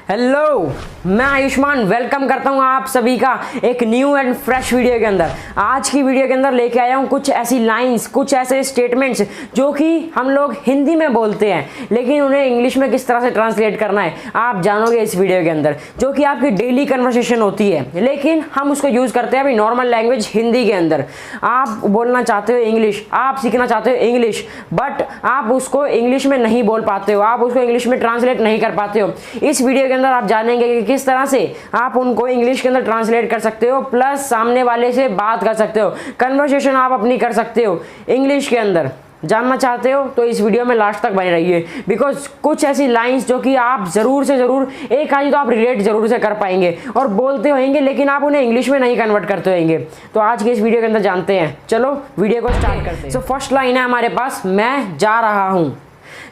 Hello, मैं Ayushman welcome करता हूं आप सभी का एक न्यू एंड फ्रेश वीडियो के अंदर। आज की वीडियो के अंदर लेके आया हूं कुछ ऐसी लाइंस, कुछ ऐसे स्टेटमेंट्स जो कि हम लोग हिंदी में बोलते हैं लेकिन उन्हें इंग्लिश में किस तरह से ट्रांसलेट करना है आप जानोगे इस वीडियो के अंदर, जो कि आपकी डेली कन्वर्सेशन होती है लेकिन हम उसको यूज़ करते हैं अभी नॉर्मल लैंग्वेज हिंदी के अंदर। आप बोलना चाहते हो इंग्लिश, आप सीखना चाहते हो इंग्लिश, बट आप उसको इंग्लिश में नहीं बोल पाते हो, आप उसको इंग्लिश में ट्रांसलेट नहीं कर पाते हो। इस वीडियो के अंदर आप जानेंगे कि किस तरह से आप उनको इंग्लिश के अंदर ट्रांसलेट कर सकते हो, प्लस सामने वाले से बात कर सकते हो, कन्वर्सेशन आप अपनी कर सकते हो इंग्लिश के अंदर। जानना चाहते हो तो इस वीडियो में लास्ट तक बने रहिए, बिकॉज कुछ ऐसी लाइंस जो कि आप ज़रूर से ज़रूर एक आधी तो आप रिलेट ज़रूर से कर पाएंगे और बोलते होंगे लेकिन आप उन्हें इंग्लिश में नहीं कन्वर्ट करते होंगे। तो आज के इस वीडियो के अंदर जानते हैं, चलो वीडियो को स्टार्ट करते हैं। सो फर्स्ट लाइन है हमारे पास, मैं जा रहा हूँ।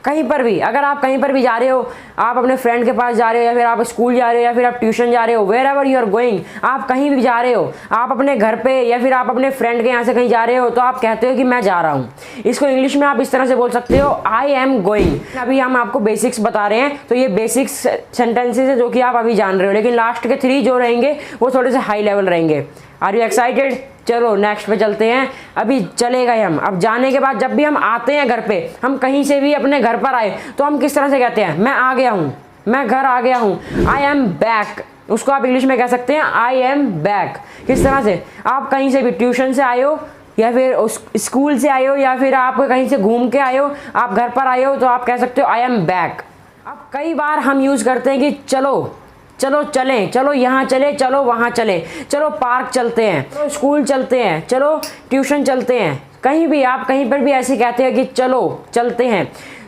कहीं पर भी, अगर आप कहीं पर भी जा रहे हो, आप अपने फ्रेंड के पास जा रहे हो या फिर आप स्कूल जा रहे हो या फिर आप ट्यूशन जा रहे हो, wherever you are going, आप कहीं भी जा रहे हो, आप अपने घर पे या फिर आप अपने फ्रेंड के यहाँ से कहीं जा रहे हो तो आप कहते हो कि मैं जा रहा हूँ। इसको इंग्लिश में आप इस तरह से बोल सकते हो, आई एम गोइंग। अभी हम आपको बेसिक्स बता रहे हैं तो ये बेसिक्स सेंटेंसेस है जो कि आप अभी जान रहे हो, लेकिन लास्ट के 3 जो रहेंगे वो थोड़े से हाई लेवल रहेंगे। Are you excited? चलो नेक्स्ट पे चलते हैं। अभी चले गए हम। अब जाने के बाद जब भी हम आते हैं घर पे, हम कहीं से भी अपने घर पर आए तो हम किस तरह से कहते हैं? मैं आ गया हूँ, मैं घर आ गया हूँ। आई एम बैक, उसको आप इंग्लिश में कह सकते हैं आई एम बैक। किस तरह से? आप कहीं से भी ट्यूशन से आए हो या फिर स्कूल से आए हो या फिर आप कहीं से घूम के आए हो, आप घर पर आए हो तो आप कह सकते हो आई एम बैक। अब कई बार हम यूज़ करते हैं कि चलो चलो चलें, चलो यहाँ चले, चलो वहाँ चले, चलो पार्क चलते हैं, चलो स्कूल चलते हैं, चलो ट्यूशन चलते हैं। कहीं भी आप कहीं पर भी ऐसे कहते हैं कि चलो चलते हैं,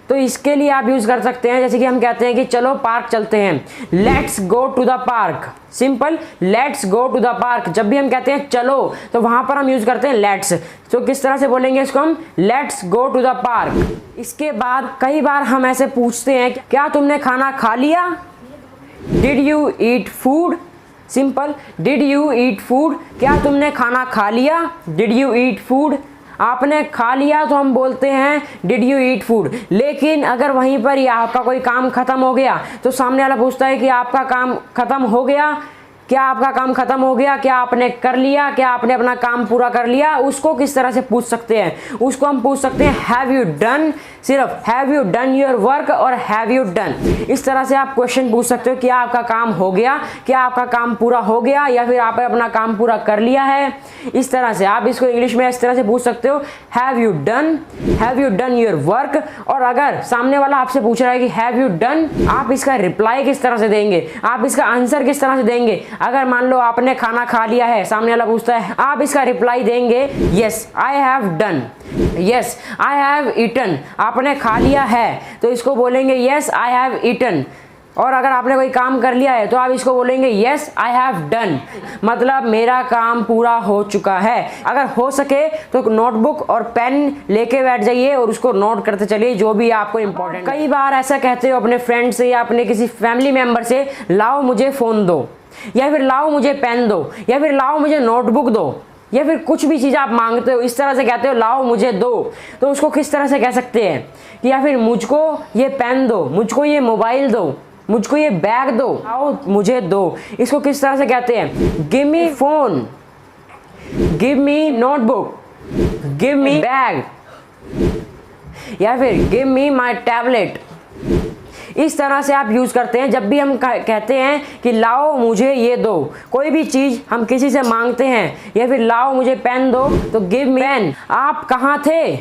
तो इसके लिए आप यूज़ कर सकते हैं जैसे कि हम कहते हैं कि चलो पार्क चलते हैं, let's go to the park. Simple, let's go to the park. जब भी हम कहते हैं चलो तो वहाँ पर हम यूज़ करते हैं लेट्स। तो किस तरह से बोलेंगे इसको हम? Let's go to the park. इसके बाद कई बार हम ऐसे पूछते हैं, क्या तुमने खाना खा लिया? Did you eat food? Simple, did you eat food? क्या तुमने खाना खा लिया? Did you eat food? आपने खा लिया तो हम बोलते हैं डिड यू ईट फूड। लेकिन अगर वहीं पर ही आपका कोई काम खत्म हो गया तो सामने वाला पूछता है कि आपका काम खत्म हो गया? क्या आपका काम खत्म हो गया? क्या आपने कर लिया? क्या आपने अपना काम पूरा कर लिया? उसको किस तरह से पूछ सकते हैं? उसको हम पूछ सकते हैं हैव यू डन। सिर्फ have you done your work और हैव यू डन, इस तरह से आप क्वेश्चन पूछ सकते हो। क्या आपका काम हो गया? क्या आपका काम पूरा हो गया? या फिर आपने अपना काम पूरा कर लिया है? इस तरह से आप इसको इंग्लिश में इस तरह से पूछ सकते हो, have you done your work. और अगर सामने वाला आपसे पूछ रहा है कि हैव यू डन, आप इसका रिप्लाई किस तरह से देंगे? आप इसका आंसर किस तरह से देंगे? अगर मान लो आपने खाना खा लिया है, सामने वाला पूछता है, आप इसका रिप्लाई देंगे yes I have done, yes I have eaten. आपने खा लिया है तो इसको बोलेंगे यस आई हैव ईटन। और अगर आपने कोई काम कर लिया है तो आप इसको बोलेंगे यस आई हैव डन, मतलब मेरा काम पूरा हो चुका है। अगर हो सके तो नोटबुक और पेन लेके बैठ जाइए और उसको नोट करते चलिए जो भी आपको इंपॉर्टेंट। कई बार ऐसा कहते हो अपने फ्रेंड से या अपने किसी फैमिली मेम्बर से, लाओ मुझे फ़ोन दो, या फिर लाओ मुझे पेन दो, या फिर लाओ मुझे नोटबुक दो, या फिर कुछ भी चीज़ आप मांगते हो इस तरह से कहते हो लाओ मुझे दो। तो उसको किस तरह से कह सकते हैं कि या फिर मुझको ये पेन दो, मुझको ये मोबाइल दो, मुझको ये बैग दो, आओ मुझे दो। इसको किस तरह से कहते हैं? Give me phone, give me notebook, give me bag, या फिर गिव मी माई टैबलेट। इस तरह से आप यूज़ करते हैं जब भी हम कहते हैं कि लाओ मुझे ये दो। कोई भी चीज़ हम किसी से मांगते हैं या फिर लाओ मुझे पेन दो तो गिव मी पेन। आप कहाँ थे?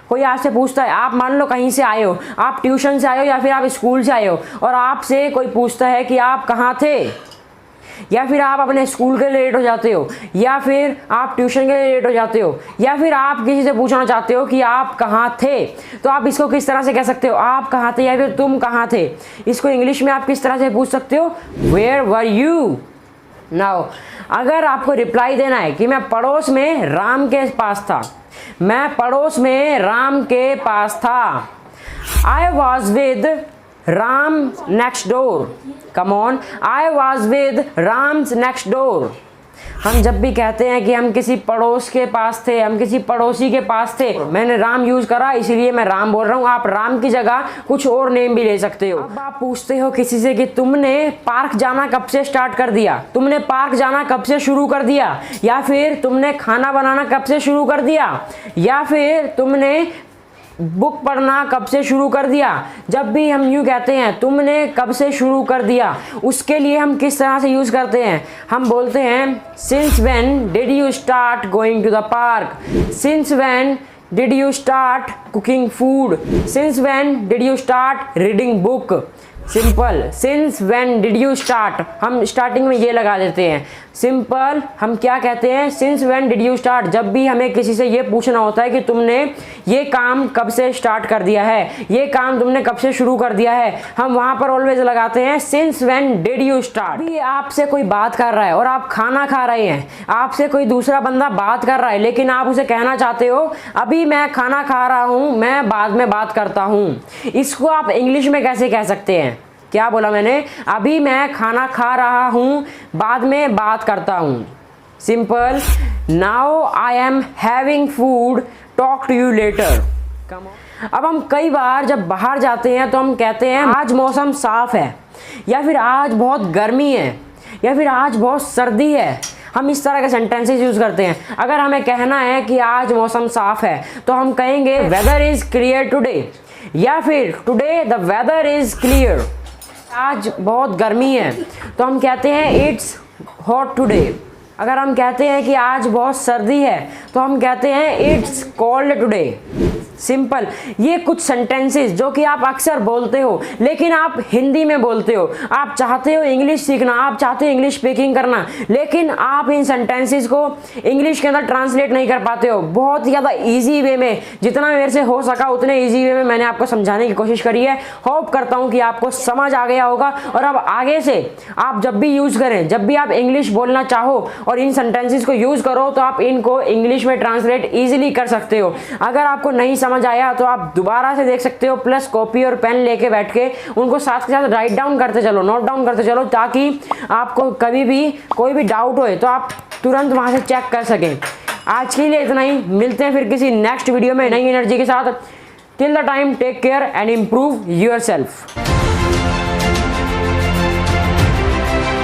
कोई आपसे पूछता है, आप मान लो कहीं से आए हो, आप ट्यूशन से आए हो या फिर आप स्कूल से आए हो और आपसे कोई पूछता है कि आप कहाँ थे, या फिर आप अपने स्कूल के लिए लेट हो जाते हो, या फिर आप ट्यूशन के लिए लेट हो जाते हो, या फिर आप किसी से पूछना चाहते हो कि आप कहाँ थे, तो आप इसको किस तरह से कह सकते हो? आप कहाँ थे या फिर तुम कहाँ थे। इसको इंग्लिश में आप किस तरह से पूछ सकते हो? Where were you. नाउ अगर आपको रिप्लाई देना है कि मैं पड़ोस में राम के पास था, मैं पड़ोस में राम के पास था, I was with Ram next door. Come on, I was with Ram's next door. हम जब भी कहते हैं कि हम किसी पड़ोस के पास थे, हम किसी पड़ोसी के पास थे, मैंने राम यूज करा इसलिए मैं राम बोल रहा हूँ। आप राम की जगह कुछ और नेम भी ले सकते हो। अब आप पूछते हो किसी से कि तुमने पार्क जाना कब से स्टार्ट कर दिया, तुमने पार्क जाना कब से शुरू कर दिया, या फिर तुमने खाना बनाना कब से शुरू कर दिया, या फिर तुमने बुक पढ़ना कब से शुरू कर दिया। जब भी हम यूँ कहते हैं तुमने कब से शुरू कर दिया, उसके लिए हम किस तरह से यूज़ करते हैं। हम बोलते हैं since when did you start going to the park, since when did you start cooking food, since when did you start reading book. Simple, since when did you start, हम स्टार्टिंग में ये लगा देते हैं। सिंपल, हम क्या कहते हैं, since when did you start. जब भी हमें किसी से ये पूछना होता है कि तुमने ये काम कब से स्टार्ट कर दिया है, ये काम तुमने कब से शुरू कर दिया है, हम वहां पर ऑलवेज लगाते हैं since when did you start. अभी आपसे कोई बात कर रहा है और आप खाना खा रहे हैं, आपसे कोई दूसरा बंदा बात कर रहा है, लेकिन आप उसे कहना चाहते हो अभी मैं खाना खा रहा हूं, मैं बाद में बात करता हूं। इसको आप इंग्लिश में कैसे कह सकते हैं? क्या बोला मैंने? अभी मैं खाना खा रहा हूं, बाद में बात करता हूं। Simple, now I am having food, talk to you later. अब हम कई बार जब बाहर जाते हैं तो हम कहते हैं आज मौसम साफ है, या फिर आज बहुत गर्मी है, या फिर आज बहुत सर्दी है। हम इस तरह के सेंटेंसेस यूज करते हैं। अगर हमें कहना है कि आज मौसम साफ है तो हम कहेंगे वेदर इज क्लियर टुडे, या फिर today the weather is clear. आज बहुत गर्मी है तो हम कहते हैं इट्स हॉट टुडे। अगर हम कहते हैं कि आज बहुत सर्दी है तो हम कहते हैं इट्स कोल्ड टुडे। सिंपल, ये कुछ सेंटेंसेस जो कि आप अक्सर बोलते हो लेकिन आप हिंदी में बोलते हो। आप चाहते हो इंग्लिश सीखना, आप चाहते हो इंग्लिश स्पीकिंग करना, लेकिन आप इन सेंटेंसेस को इंग्लिश के अंदर ट्रांसलेट नहीं कर पाते हो। बहुत ही ज़्यादा ईजी वे में, जितना मेरे से हो सका उतने ईजी वे में मैंने आपको समझाने की कोशिश करी है। होप करता हूँ कि आपको समझ आ गया होगा, और अब आगे से आप जब भी यूज़ करें, जब भी आप इंग्लिश बोलना चाहो और इन सेंटेंसेस को यूज़ करो तो आप इनको इंग्लिश में ट्रांसलेट ईजिली कर सकते हो। अगर आपको नहीं समझ आया तो आप दोबारा से देख सकते हो, प्लस कॉपी और पेन लेके बैठ के उनको साथ के साथ राइट डाउन करते चलो, नोट डाउन करते चलो, ताकि आपको कभी भी कोई भी डाउट होए तो आप तुरंत वहां से चेक कर सकें। आज के लिए इतना ही, मिलते हैं फिर किसी नेक्स्ट वीडियो में नई एनर्जी के साथ। Till the time take care and improve yourself.